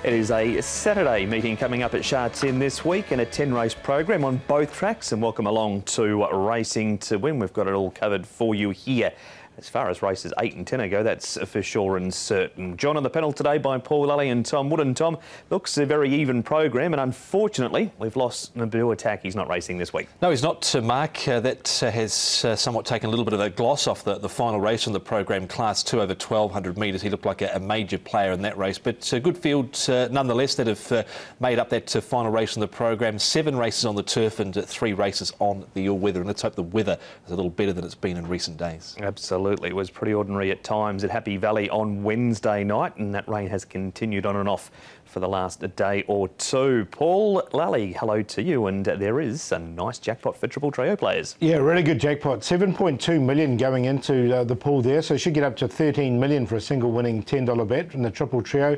It is a Saturday meeting coming up at Sha Tin this week and a 10-race program on both tracks. And welcome along to Racing to Win. We've got it all covered for you here. As far as races 8 and 10 go, that's for sure and certain. Joined on the panel today by Paul Lally and Tom Wood. And Tom, looks a very even program, and unfortunately we've lost Naboo Attack. He's not racing this week. No, he's not, Mark. That has somewhat taken a little bit of a gloss off the final race on the program, Class 2 over 1,200 metres. He looked like a major player in that race, but a good field nonetheless that have made up that final race on the program. 7 races on the turf and 3 races on the all-weather, and let's hope the weather is a little better than it's been in recent days. Absolutely. It was pretty ordinary at times at Happy Valley on Wednesday night, and that rain has continued on and off for the last day or two. Paul Lally, hello to you, and there is a nice jackpot for Triple Trio players. Yeah, really good jackpot. 7.2 million going into the pool there, so it should get up to 13 million for a single winning $10 bet from the Triple Trio.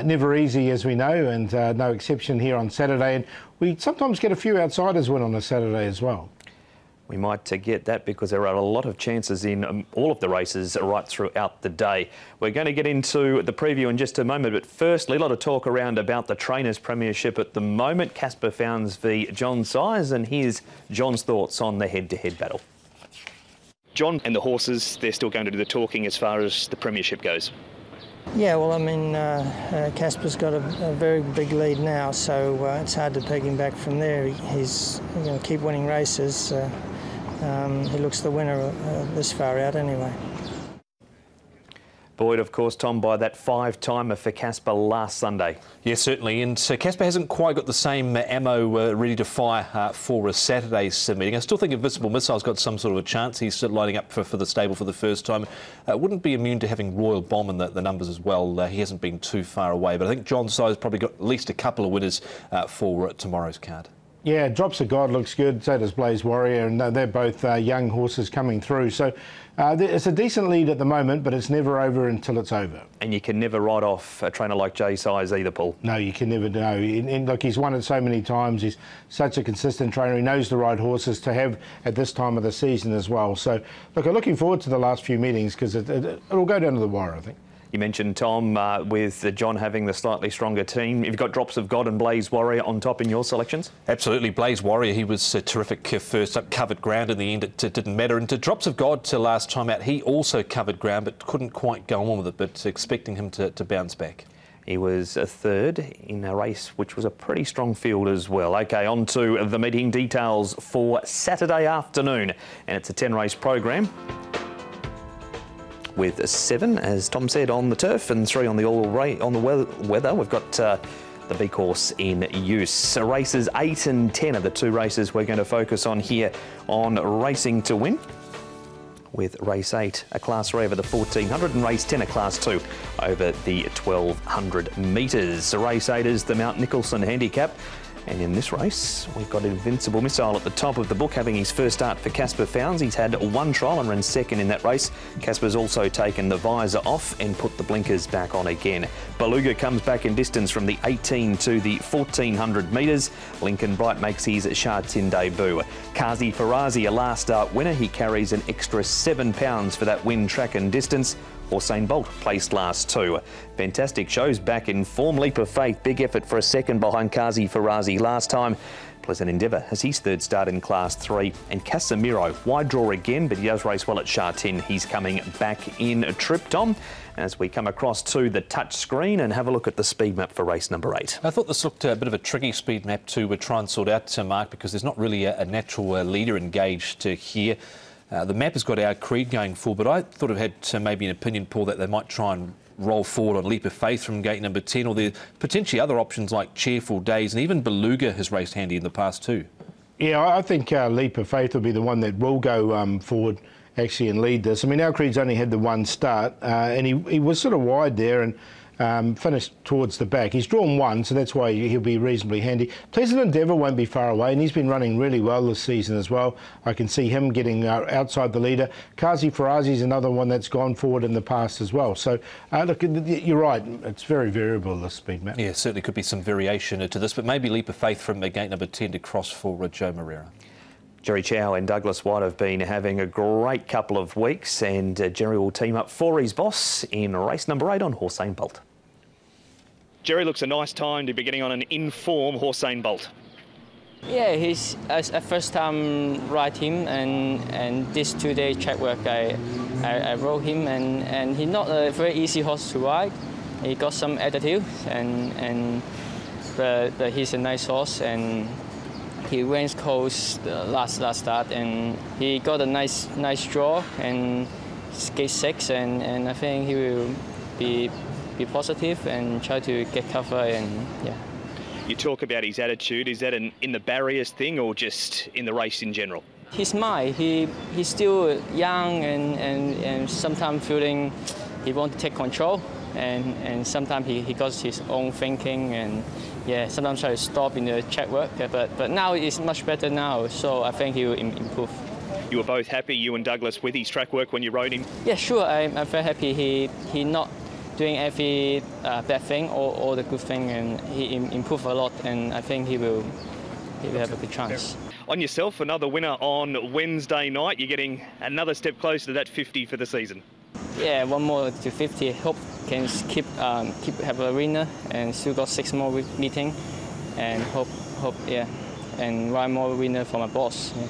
Never easy, as we know, and no exception here on Saturday. And we sometimes get a few outsiders win on a Saturday as well. We might get that because there are a lot of chances in all of the races right throughout the day. We're going to get into the preview in just a moment, but firstly, a lot of talk around about the Trainers Premiership at the moment. Casper Founds v John Size, and here's John's thoughts on the head-to-head battle. John, and the horses, they're still going to do the talking as far as the Premiership goes. Yeah, well, I mean, Casper's got a very big lead now, so it's hard to peg him back from there. He's going to keep winning races. He looks the winner this far out anyway. Buoyed, of course, Tom, by that 5-timer for Casper last Sunday. Yes, certainly. And Casper hasn't quite got the same ammo ready to fire for a Saturday's meeting. I still think Invisible Missile's got some sort of a chance. He's lining up for the stable for the first time. Wouldn't be immune to having Royal Bomb in the numbers as well. He hasn't been too far away. But I think John Size probably got at least a couple of winners for tomorrow's card. Yeah, Drops of God looks good, so does Blaze Warrior, and they're both young horses coming through. So it's a decent lead at the moment, but it's never over until it's over. And you can never write off a trainer like Jay Size either, Paul. No, you can never know. And look, he's won it so many times. He's such a consistent trainer. He knows the right horses to have at this time of the season as well. So, look, I'm looking forward to the last few meetings because it'll go down to the wire, I think. You mentioned, Tom, with John having the slightly stronger team. You've got Drops of God and Blaze Warrior on top in your selections? Absolutely. Blaze Warrior, he was terrific first up, covered ground in the end. It didn't matter. And to Drops of God to last time out, he also covered ground but couldn't quite go on with it, but expecting him to bounce back. He was a third in a race which was a pretty strong field as well. OK, on to the meeting details for Saturday afternoon. And it's a 10-race program, with 7, as Tom said, on the turf and 3 on the weather. We've got the big horse in use. Races 8 and 10 are the 2 races we're going to focus on here on Racing to Win, with race 8 a Class 3 over the 1,400 and race 10 a Class 2 over the 1,200 metres. Race 8 is the Mount Nicholson handicap. And in this race, we've got Invincible Missile at the top of the book, having his first start for Casper Founds. He's had 1 trial and ran second in that race. Casper's also taken the visor off and put the blinkers back on again. Beluga comes back in distance from the 18 to the 1,400 metres. Lincoln Bright makes his Sha Tin debut. Kazi Farazi, a last start winner. He carries an extra £7 for that win, track and distance. Usain Bolt placed last 2. Fantastic shows back in form. Leap of Faith, big effort for a second behind Kazi Farazi last time. Pleasant Endeavour has his 3rd start in Class 3. And Casemiro, wide draw again, but he does race well at Sha Tin. He's coming back in a trip, Tom, as we come across to the touch screen and have a look at the speed map for race number 8. I thought this looked a bit of a tricky speed map to try and sort out, Mark, because there's not really a natural leader engaged here. The map has got our Creed going full, but I thought it had maybe an opinion, Paul, that they might try and roll forward on Leap of Faith from gate number 10, or there potentially other options like Cheerful Days, and even Beluga has raced handy in the past too. Yeah, I think Leap of Faith will be the one that will go forward actually and lead this. I mean, our Creed's only had the 1 start, and he was sort of wide there and finished towards the back. He's drawn 1, so that's why he'll be reasonably handy. Pleasant Endeavour won't be far away, and he's been running really well this season as well. I can see him getting outside the leader. Kazi Farazi is another one that's gone forward in the past as well. So, look, you're right. It's very variable, this speed map. Yeah, certainly could be some variation to this, but maybe Leap of Faith from gate number 10 to cross for Joe Moreira. Jerry Chow and Douglas White have been having a great couple of weeks, and Jerry will team up for his boss in race number 8 on Usain Bolt. Jerry, looks a nice time to be getting on an in-form Hossein Bolt. Yeah, he's a first time ride him, and this 2-day track work I rode him, and he's not a very easy horse to ride. He got some attitude, but he's a nice horse, and he went close the last start, and he got a nice draw and gate 6, and I think he will be positive and try to get cover, and yeah. You talk about his attitude. Is that in the barriers thing or just in the race in general? His mind, he's still young and sometimes feeling he wants to take control, and sometimes he got his own thinking, and yeah, sometimes try to stop in the track work, but now it's much better now, so I think he will improve. You were both happy, you and Douglas, with his track work when you rode him? Yeah, sure, I'm very happy he not doing every bad thing or the good thing, and he improved a lot, and I think he will have a good chance. On yourself, another winner on Wednesday night. You're getting another step closer to that 50 for the season. Yeah, one more to 50. Hope can keep have a winner, and still got 6 more meeting, and hope yeah, and 1 more winner for my boss. Yeah.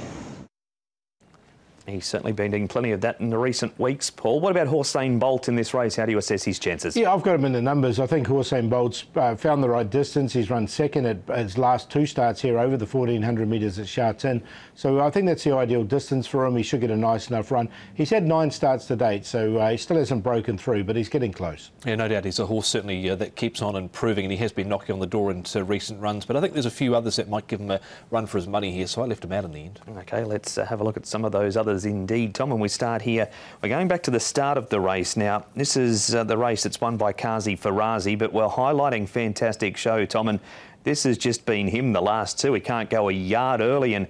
He's certainly been doing plenty of that in the recent weeks, Paul. What about Hossein Bolt in this race? How do you assess his chances? Yeah, I've got him in the numbers. I think Hossein Bolt's found the right distance. He's run second at his last 2 starts here over the 1400 metres at Sha Tin. So I think that's the ideal distance for him. He should get a nice enough run. He's had 9 starts to date, so he still hasn't broken through, but he's getting close. Yeah, no doubt. He's a horse certainly that keeps on improving, and he has been knocking on the door into recent runs. But I think there's a few others that might give him a run for his money here, so I left him out in the end. OK, let's have a look at some of those others indeed, Tom. And we start here. We're going back to the start of the race now. This is the race that's won by Kazi Farazi, but we're highlighting Fantastic Show, Tom, and this has just been him the last 2. He can't go a yard early, and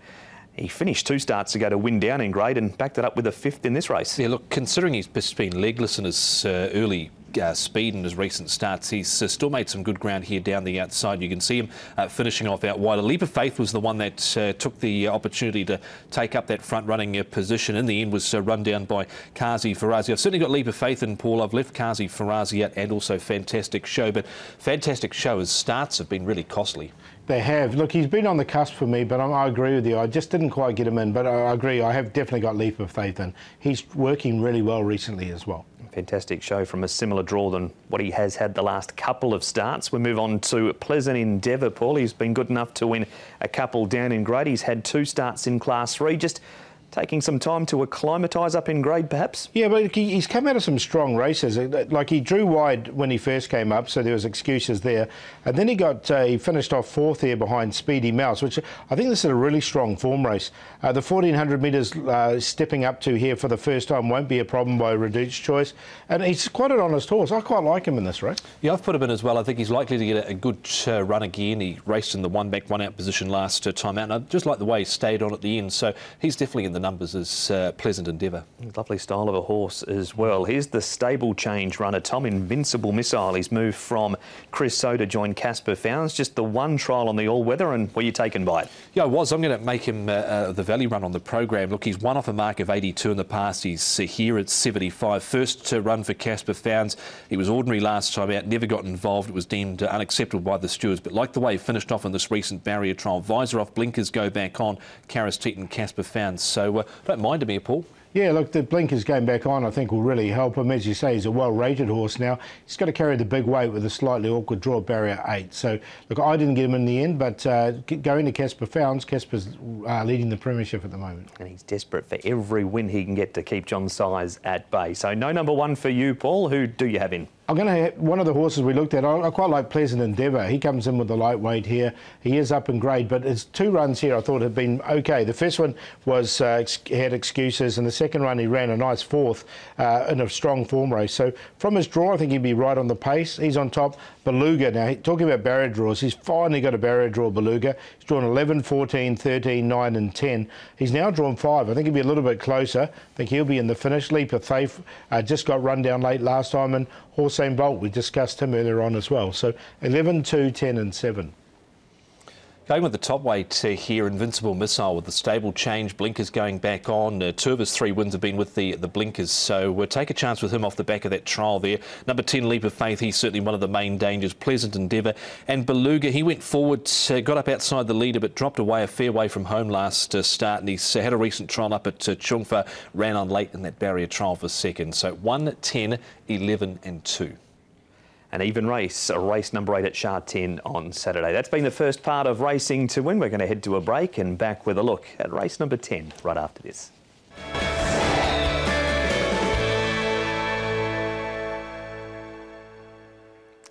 he finished 2 starts ago to win down in grade and backed it up with a 5th in this race. Yeah, look, considering he's been legless in his early speed in his recent starts, he's still made some good ground here down the outside. You can see him finishing off out wide. A Leap of Faith was the one that took the opportunity to take up that front running position. In the end was run down by Kazi Farazi. I've certainly got Leap of Faith in, Paul. I've left Kazi Farazi out and also Fantastic Show, but Fantastic Show's starts have been really costly. They have. Look, he's been on the cusp for me, but I agree with you. I just didn't quite get him in, but I agree. I have definitely got Leap of Faith in. He's working really well recently as well. Fantastic Show from a similar draw than what he has had the last couple of starts. We move on to Pleasant Endeavour, Paul. He's been good enough to win a couple down in grade. He's had 2 starts in Class 3. Just taking some time to acclimatise up in grade, perhaps? Yeah, but he's come out of some strong races. Like, he drew wide when he first came up, so there was excuses there. And then he finished off 4th there behind Speedy Mouse, which I think this is a really strong form race. The 1400 metres stepping up to here for the first time won't be a problem by Reduced Choice. And he's quite an honest horse. I quite like him in this race. Yeah, I've put him in as well. I think he's likely to get a good run again. He raced in the 1 back, 1 out position last time out, and I just like the way he stayed on at the end. So he's definitely in the numbers as Pleasant Endeavour. Lovely style of a horse as well. Here's the stable change runner, Tom, Invincible Missile. He's moved from Chris So to join Casper Founds. Just the 1 trial on the all-weather, and were you taken by it? Yeah, I was. I'm going to make him the value run on the program. Look, he's won off a mark of 82 in the past. He's here at 75. First to run for Casper Founds. He was ordinary last time out, never got involved. It was deemed unacceptable by the stewards, but like the way he finished off in this recent barrier trial. Visor off, blinkers go back on. Karis Teton, Casper Founds. So don't mind him here, Paul. Yeah, look, the blinkers going back on I think will really help him. As you say, he's a well-rated horse now. He's got to carry the big weight with a slightly awkward draw, barrier 8. So, look, I didn't get him in the end, but going to Casper Founds, Casper's leading the premiership at the moment. And he's desperate for every win he can get to keep John Size at bay. So no number 1 for you, Paul. Who do you have in? I'm going to have one of the horses we looked at. I quite like Pleasant Endeavour. He comes in with the lightweight here. He is up in grade, but his 2 runs here I thought had been okay. The first one was had excuses, and the second run he ran a nice 4th in a strong form race. So from his draw, I think he'd be right on the pace. He's on top. Beluga, now talking about barrier draws, he's finally got a barrier draw, Beluga. He's drawn 11, 14, 13, 9 and 10. He's now drawn 5. I think he'll be a little bit closer. I think he'll be in the finish. Leap of Faith just got run down late last time, and Hossein Bolt, we discussed him earlier on as well. So 11, 2, 10 and 7. Going with the top weight here, Invincible Missile with the stable change, blinkers going back on. Two of his 3 wins have been with the blinkers, so we'll take a chance with him off the back of that trial there. Number 10, Leap of Faith, he's certainly one of the main dangers. Pleasant Endeavour and Beluga, he went forward, got up outside the leader but dropped away a fair way from home last start, and he's had a recent trial up at Chungfa, ran on late in that barrier trial for second. So 1, 10, 11 and 2. An even race, race number 8 at Sha Tin on Saturday. That's been the first part of Racing to Win. We're going to head to a break and back with a look at race number 10 right after this.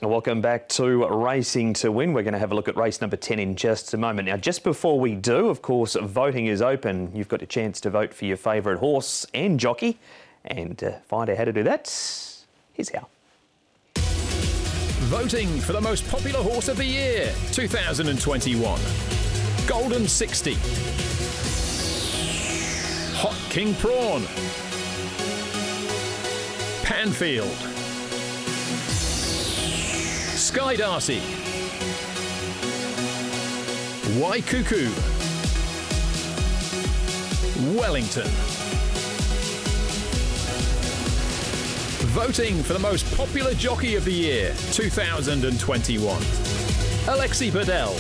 Welcome back to Racing to Win. We're going to have a look at race number 10 in just a moment. Now, just before we do, of course, voting is open. You've got a chance to vote for your favourite horse and jockey. And to find out how to do that, here's how. Voting for the most popular horse of the year, 2021. Golden 60. Hot King Prawn. Panfield. Sky Darcy. Waikuku. Wellington. Voting for the most popular jockey of the year, 2021. Alexi Bedell.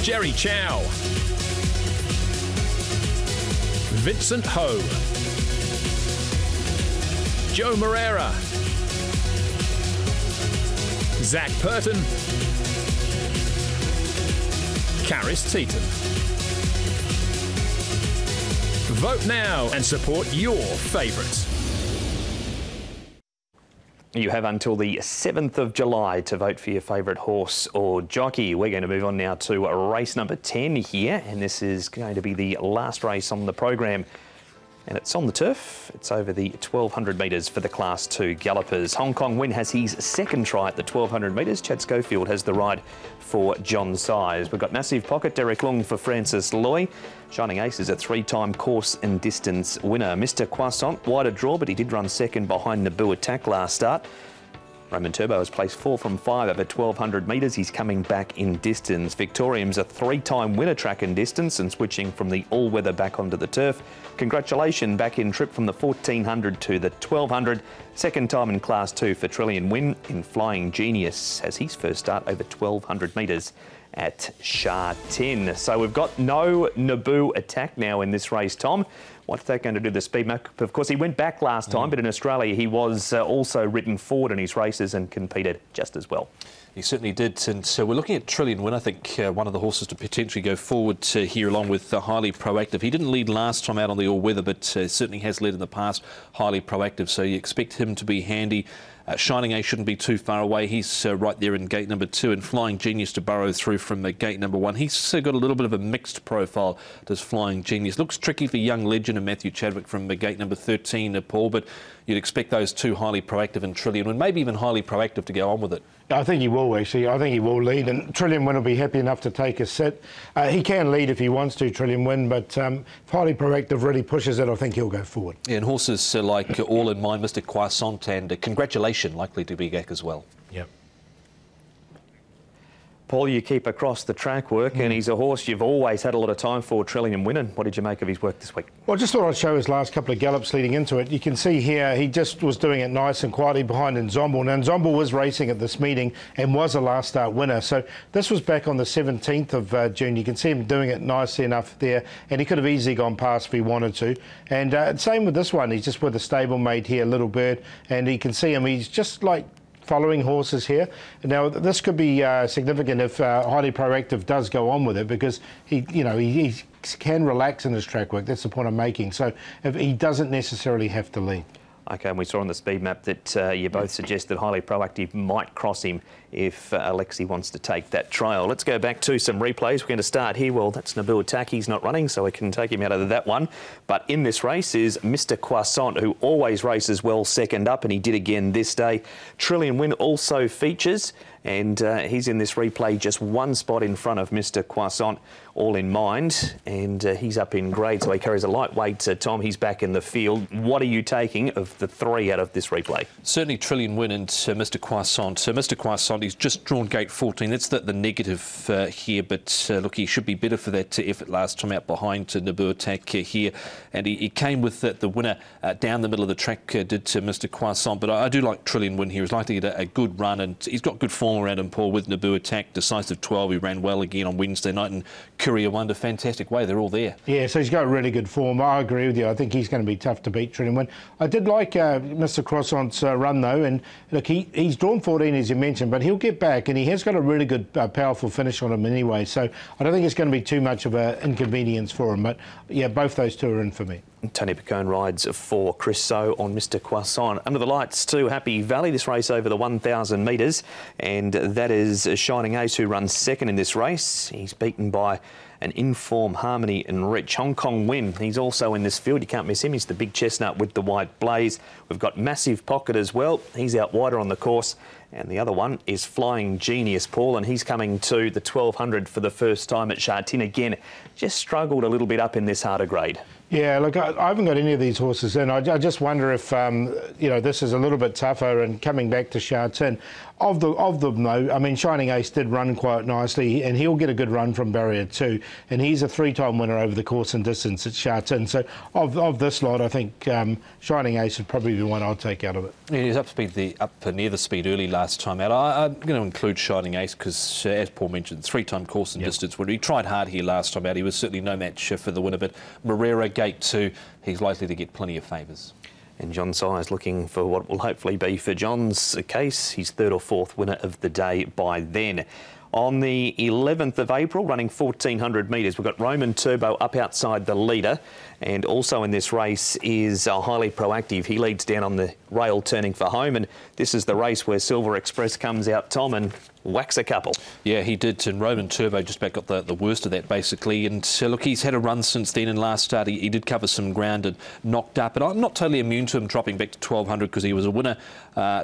Jerry Chow. Vincent Ho. Joe Moreira. Zach Purton. Caris Teeton. Vote now and support your favourites. You have until the 7th of July to vote for your favourite horse or jockey. We're going to move on now to race number 10 here, and this is going to be the last race on the program. And it's on the turf. It's over the 1,200 metres for the Class 2 gallopers. Hong Kong Win has his second try at the 1,200 metres. Chad Schofield has the ride for John Size. We've got Massive Pocket, Derek Lung for Francis Loy. Shining Ace is a 3-time course and distance winner. Mr. Croissant, wider draw, but he did run second behind Naboo Attack last start. Roman Turbo has placed 4 from 5 over 1,200 metres. He's coming back in distance. Victorium's a 3-time winner track and distance and switching from the all-weather back onto the turf. Congratulations, back in trip from the 1,400 to the 1,200. Second time in Class 2 for Trillion Win in Flying Genius as his first start over 1,200 metres at Sha Tin. So we've got no Naboo Attack now in this race, Tom. What's that going to do to the speed map? Of course, he went back last time, but in Australia he was also ridden forward in his races and competed just as well. He certainly did, and so we're looking at Trillion Win. I think one of the horses to potentially go forward here along with Highly Proactive. He didn't lead last time out on the all-weather, but certainly has led in the past. Highly Proactive, so you expect him to be handy. Shining Ace shouldn't be too far away. He's right there in gate number 2, and Flying Genius to burrow through from gate number 1. He's got a little bit of a mixed profile, does Flying Genius. Looks tricky for Young Legend and Matthew Chadwick from gate number 13, Paul, but you'd expect those two, Highly Proactive and Trillion Win, maybe even Highly Proactive, to go on with it. I think he will, actually. I think he will lead, and Trillion Win will be happy enough to take a sit. He can lead if he wants to, Trillion Win, but if Highly Proactive really pushes it, I think he'll go forward. Yeah, and horses like All in Mind, Mr. Croissant, and Congratulations likely to be back as well. Yep. Paul, you keep across the track work, and he's a horse you've always had a lot of time for, Trillion Win. And what did you make of his work this week? Well, I just thought I'd show his last couple of gallops leading into it. You can see here he just was doing it nice and quietly behind Nzombo. Now, Nzombo was racing at this meeting and was a last start winner. So this was back on the 17th of June. You can see him doing it nicely enough there, and he could have easily gone past if he wanted to. And same with this one. He's just with a stablemate here, Little Bird, and you can see him. He's just like following horses here. Now, this could be significant if Highly Proactive does go on with it, because he can relax in his track work. That's the point I'm making. So if he doesn't necessarily have to lead. OK, and we saw on the speed map that you both suggested Highly Proactive might cross him if Alexi wants to take that trial. Let's go back to some replays. We're going to start here. Well, that's Naboo Attack. He's not running, so we can take him out of that one. But in this race is Mr. Croissant, who always races well second up, and he did again this day. Trillion Win also features, and he's in this replay just one spot in front of Mr. Croissant, All in Mind, and he's up in grade, so he carries a lightweight. Tom, he's back in the field. What are you taking of the three out of this replay? Certainly Trillion Win and Mr. Croissant. So Mr. Croissant, on. He's just drawn gate 14. That's the negative here, but look, he should be better for that effort last time out behind Naboo Attack here. And he came with the winner down the middle of the track, did Mr. Croissant. But I do like Trillion Win here. He's likely to get a good run, and he's got good form around him, Paul, with Naboo Attack. Decisive 12, he ran well again on Wednesday night, and Courier Wonder, fantastic way. They're all there. Yeah, so he's got really good form. I agree with you. I think he's going to be tough to beat, Trillion Win. I did like Mr. Croissant's run, though, and look, he's drawn 14, as you mentioned, but he'll get back, and he has got a really good, powerful finish on him anyway, so I don't think it's going to be too much of an inconvenience for him, but yeah, both those two are in for me. Tony Picone rides for Chris So on Mr. Croissant. Under the lights to Happy Valley, this race over the 1,000 metres, and that is Shining Ace, who runs second in this race. He's beaten by an Inform, Harmony and Rich. Hong Kong Win, he's also in this field. You can't miss him. He's the big chestnut with the white blaze. We've got Massive Pocket as well. He's out wider on the course. And the other one is Flying Genius, Paul, and he's coming to the 1,200 for the first time at Sha Tin again. Just struggled a little bit up in this harder grade. Yeah, look, I haven't got any of these horses in. I just wonder if, this is a little bit tougher, and coming back to Sha Tin. Of them, though, I mean, Shining Ace did run quite nicely, and he'll get a good run from barrier 2. And he's a 3-time winner over the course and distance at Sha Tin. So of this lot, I think Shining Ace would probably be the one I'd take out of it. Yeah, he was up near the speed early last time out. I'm going to include Shining Ace because, as Paul mentioned, 3-time course and distance winner. He tried hard here last time out. He was certainly no match for the winner, but Marrero, gate 2, he's likely to get plenty of favours. And John Sires looking for what will hopefully be for John's case, his 3rd or 4th winner of the day by then. On the 11th of April, running 1,400 metres, we've got Roman Turbo up outside the leader. And also in this race is Highly Proactive. He leads down on the rail turning for home. And this is the race where Silver Express comes out, Tom, and whacks a couple. Yeah, he did. And Roman Turbo just about got the worst of that, basically. And look, he's had a run since then. And last start, he did cover some ground and knocked up. But I'm not totally immune to him dropping back to 1,200 because he was a winner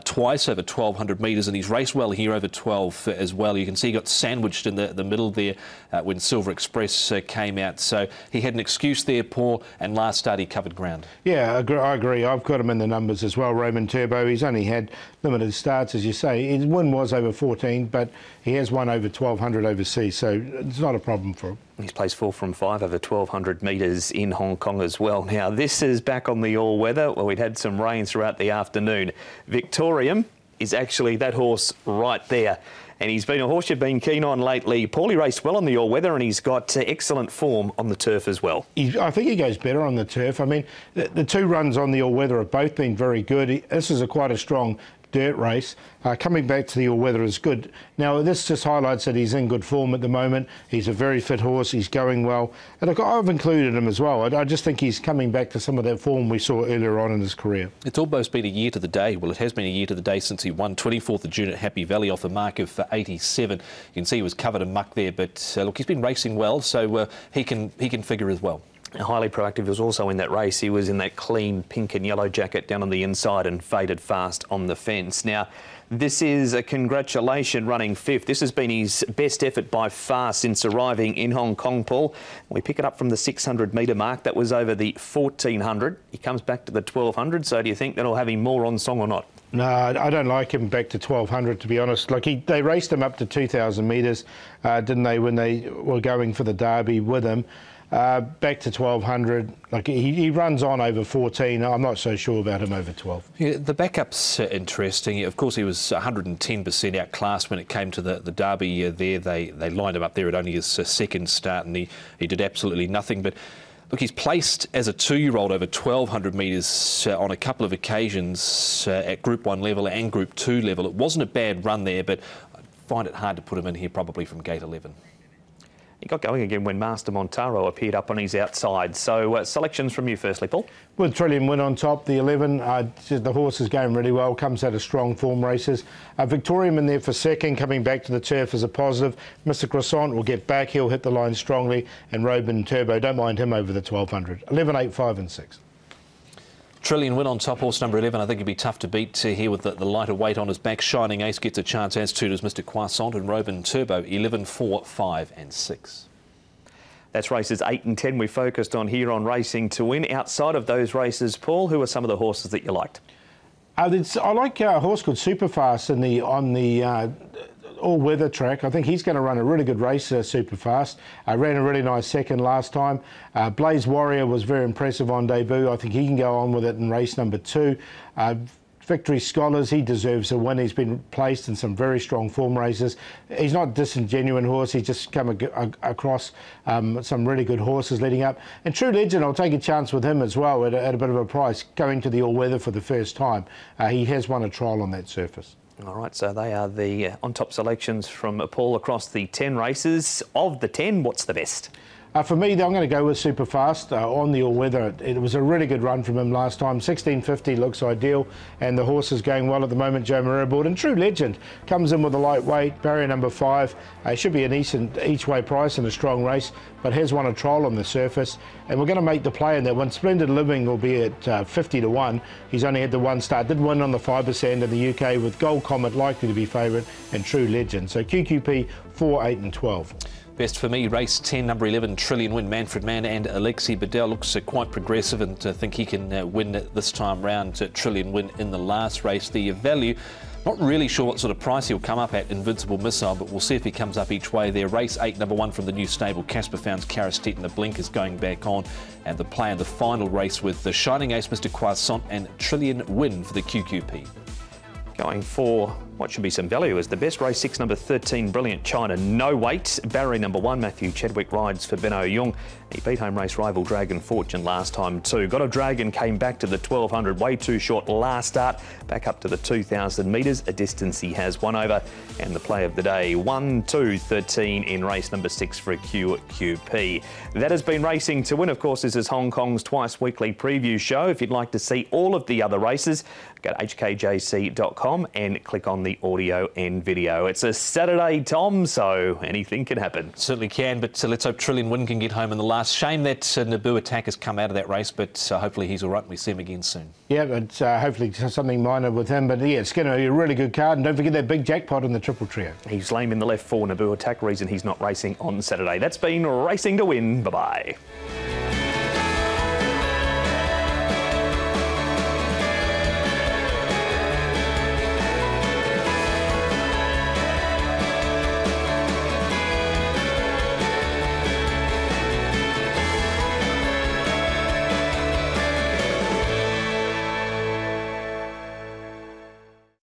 twice over 1,200 metres. And he's raced well here over 12 as well. You can see he got sandwiched in the middle there when Silver Express came out. So he had an excuse there, Paul. And last start, he covered ground. Yeah, I agree. I've got him in the numbers as well, Roman Turbo. He's only had limited starts, as you say. His win was over 14, but he has won over 1,200 overseas, so it's not a problem for him. He's placed 4 from 5 over 1,200 metres in Hong Kong as well. Now, this is back on the all-weather, where we'd had some rain throughout the afternoon. Victorium is actually that horse right there. And he's been a horse you've been keen on lately. Paulie raced well on the all-weather, and he's got excellent form on the turf as well. I think he goes better on the turf. I mean, the 2 runs on the all-weather have both been very good. This is quite a strong dirt race. Coming back to the all-weather is good. Now, this just highlights that he's in good form at the moment. He's a very fit horse. He's going well. And look, I've included him as well. I just think he's coming back to some of that form we saw earlier on in his career. It's almost been a year to the day. Well, it has been a year to the day since he won 24th of June at Happy Valley off a mark of 87. You can see he was covered in muck there, but look, he's been racing well, so he can figure as well. Highly Proactive was also in that race. He was in that clean pink and yellow jacket down on the inside and faded fast on the fence. Now, this is a congratulation running 5th. This has been his best effort by far since arriving in Hong Kong, Paul. We pick it up from the 600 metre mark. That was over the 1,400. He comes back to the 1,200. So do you think that'll have him more on song or not? No, I don't like him back to 1,200, to be honest. Like they raced him up to 2,000 metres, didn't they, when they were going for the Derby with him. Back to 1,200, like he runs on over 14. I'm not so sure about him over 12. Yeah, the backup's interesting. Of course, he was 110% outclassed when it came to the Derby there. They lined him up there at only his 2nd start, and he did absolutely nothing. But look, he's placed as a 2-year-old over 1,200 metres on a couple of occasions at Group 1 level and Group 2 level. It wasn't a bad run there, but I find it hard to put him in here probably from gate 11. He got going again when Master Montaro appeared up on his outside. So selections from you firstly, Paul. With Trillion Win on top, the 11, the horse is going really well, comes out of strong form races. Victorium in there for 2nd, coming back to the turf as a positive. Mr. Croissant will get back, he'll hit the line strongly, and Roman Turbo, don't mind him over the 1,200. 11, 8, 5 and 6. Trillion Win on top, horse number 11. I think he'd be tough to beat here with the lighter weight on his back. Shining Ace gets a chance, as too does Mr. Croissant, and Roman Turbo, 11, 4, 5 and 6. That's races 8 and 10 we focused on here on Racing to Win. Outside of those races, Paul, who are some of the horses that you liked? I like a horse called Superfast on the all-weather track. I think he's going to run a really good race, Superfast. Ran a really nice second last time. Blaze Warrior was very impressive on debut. I think he can go on with it in race number 2. Victory Scholars, he deserves a win. He's been placed in some very strong form races. He's not a disingenuine horse. He's just come across some really good horses leading up. And True Legend, I'll take a chance with him as well at a bit of a price, going to the all-weather for the first time. He has won a trial on that surface. All right, so they are the on-top selections from Paul across the 10 races. Of the 10, what's the best? For me, I'm going to go with Superfast on the all-weather. It was a really good run from him last time. 1650 looks ideal, and the horse is going well at the moment, Joe Maribord. And True Legend comes in with a lightweight, barrier number 5. Should be an each-way price in a strong race, but has won a trial on the surface. And we're going to make the play in that one. Splendid Living will be at 50 to 1. He's only had the one start. Did win on the 5% in the UK with Gold Comet likely to be favourite and True Legend. So QQP 4, 8 and 12. Best for me, race 10, number 11, Trillion Win, Manfred Mann and Alexi Bedell. Looks quite progressive, and I think he can win this time round. Trillion Win in the last race. The value, not really sure what sort of price he'll come up at, Invincible Missile, but we'll see if he comes up each way there. Race 8, number 1 from the new stable, Casper Found's Caristet, and the blink is going back on. And the play in the final race with the Shining Ace, Mr. Croissant, and Trillion Win for the QQP. Going for what should be some value is the best, race 6, number 13, Brilliant China, no weight. Barrier number 1, Matthew Chadwick rides for Benno Jung. He beat home race rival Dragon Fortune last time too. Got a Dragon, came back to the 1200, way too short last start, back up to the 2000 metres, a distance he has won over. And the play of the day, 1, 2, 13 in race number 6 for a QQP. That has been Racing to Win. Of course, this is Hong Kong's twice weekly preview show. If you'd like to see all of the other races, go to hkjc.com and click on the audio and video. It's a Saturday, Tom, so anything can happen. Certainly can, but let's hope Trillion Win can get home in the last. Shame that Naboo Attack has come out of that race, but hopefully he's all right and we see him again soon. Yeah, but hopefully something minor with him. But yeah, it's going to be a really good card. And don't forget that big jackpot in the Triple Trio. He's lame in the left for Naboo Attack, reason he's not racing on Saturday. That's been Racing to Win. Bye-bye.